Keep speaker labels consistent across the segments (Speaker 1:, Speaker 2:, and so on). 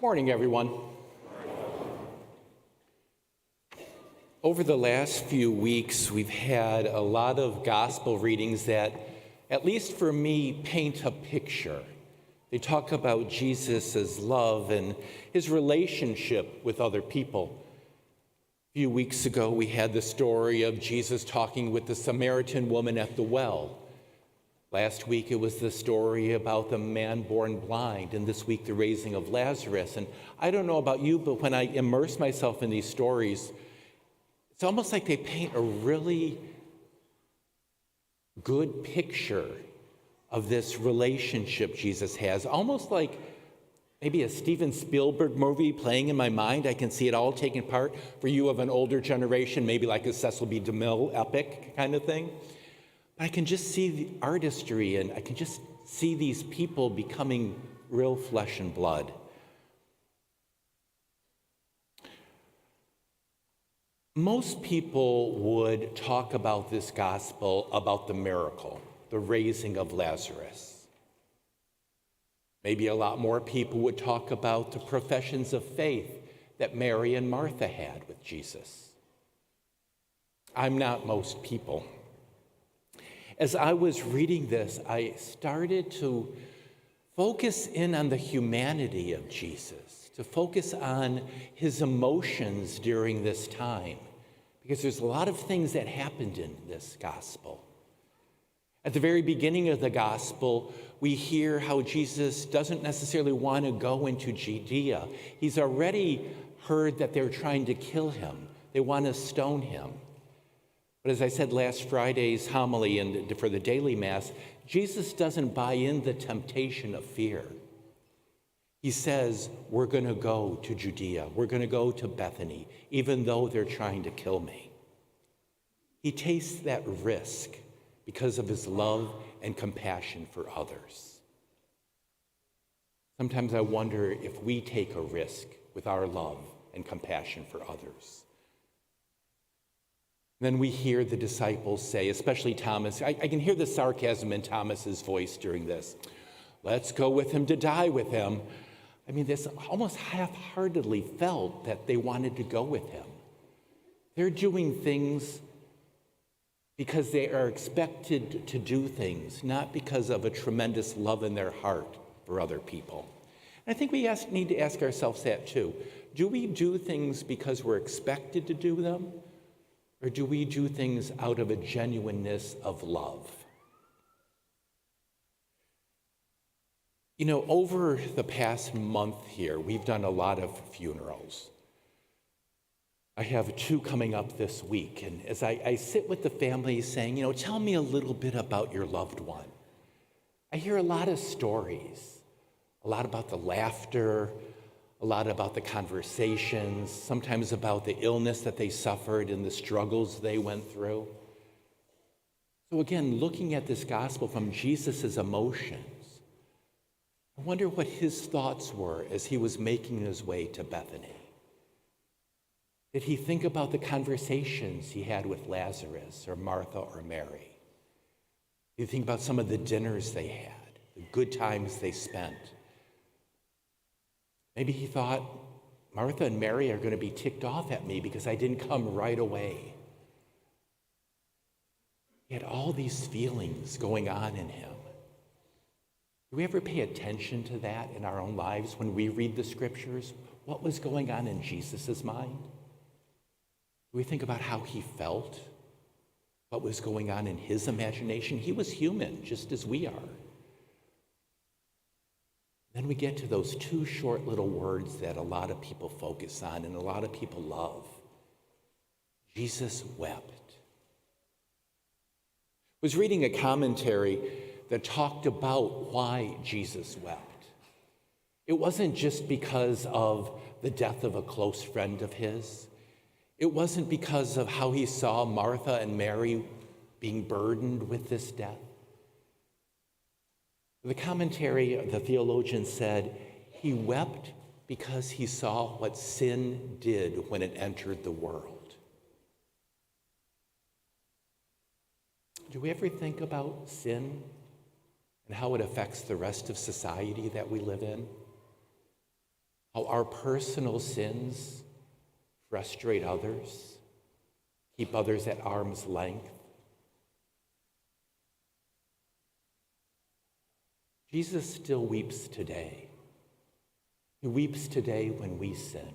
Speaker 1: Morning, everyone. Over the last few weeks, we've had a lot of gospel readings that, at least for me, paint a picture. They talk about Jesus' love and his relationship with other people. A few weeks ago, we had the story of Jesus talking with the Samaritan woman at the well. Last week, it was the story about the man born blind, and this week, the raising of Lazarus. And I don't know about you, but when I immerse myself in these stories, it's almost like they paint a really good picture of this relationship Jesus has, almost like maybe a Steven Spielberg movie playing in my mind. I can see it all taking part. For you of an older generation, maybe like a Cecil B. DeMille epic kind of thing. I can just see the artistry, and I can just see these people becoming real flesh and blood. Most people would talk about this gospel, about the miracle, the raising of Lazarus. Maybe a lot more people would talk about the professions of faith that Mary and Martha had with Jesus. I'm not most people. As I was reading this, I started to focus in on the humanity of Jesus, to focus on his emotions during this time, because there's a lot of things that happened in this gospel. At the very beginning of the gospel, we hear how Jesus doesn't necessarily want to go into Judea. He's already heard that they're trying to kill him. They want to stone him. But as I said last Friday's homily and for the daily Mass, Jesus doesn't buy in the temptation of fear. He says, we're going to go to Judea. We're going to go to Bethany, even though they're trying to kill me. He tastes that risk because of his love and compassion for others. Sometimes I wonder if we take a risk with our love and compassion for others. Then we hear the disciples say, especially Thomas, I can hear the sarcasm in Thomas's voice during this. Let's go with him to die with him. I mean, this almost half-heartedly felt that they wanted to go with him. They're doing things because they are expected to do things, not because of a tremendous love in their heart for other people. And I think we need to ask ourselves that too. Do we do things because we're expected to do them? Or do we do things out of a genuineness of love? You know, over the past month here, we've done a lot of funerals. I have 2 coming up this week, and as I sit with the families saying, tell me a little bit about your loved one. I hear a lot of stories, a lot about the laughter, a lot about the conversations, sometimes about the illness that they suffered and the struggles they went through. So again, looking at this gospel from Jesus' emotions, I wonder what his thoughts were as he was making his way to Bethany. Did he think about the conversations he had with Lazarus or Martha or Mary? Did he think about some of the dinners they had, the good times they spent? Maybe he thought, Martha and Mary are going to be ticked off at me because I didn't come right away. He had all these feelings going on in him. Do we ever pay attention to that in our own lives when we read the scriptures? What was going on in Jesus' mind? Do we think about how he felt? What was going on in his imagination? He was human, just as we are. Then we get to those 2 short little words that a lot of people focus on and a lot of people love. Jesus wept. I was reading a commentary that talked about why Jesus wept. It wasn't just because of the death of a close friend of his. It wasn't because of how he saw Martha and Mary being burdened with this death. The commentary of the theologian said, he wept because he saw what sin did when it entered the world. Do we ever think about sin and how it affects the rest of society that we live in? how our personal sins frustrate others, keep others at arm's length. Jesus still weeps today. He weeps today when we sin.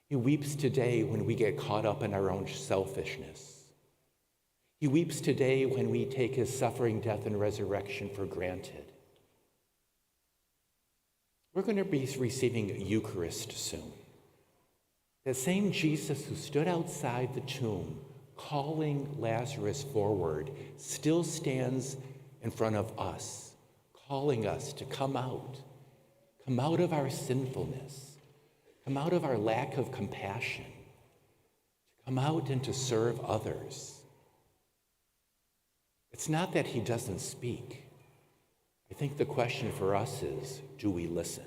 Speaker 1: He weeps today when we get caught up in our own selfishness. He weeps today when we take his suffering, death, and resurrection for granted. We're going to be receiving Eucharist soon. That same Jesus who stood outside the tomb calling Lazarus forward still stands in front of us, calling us to come out of our sinfulness, come out of our lack of compassion, to come out and to serve others. It's not that he doesn't speak. I think the question for us is, do we listen?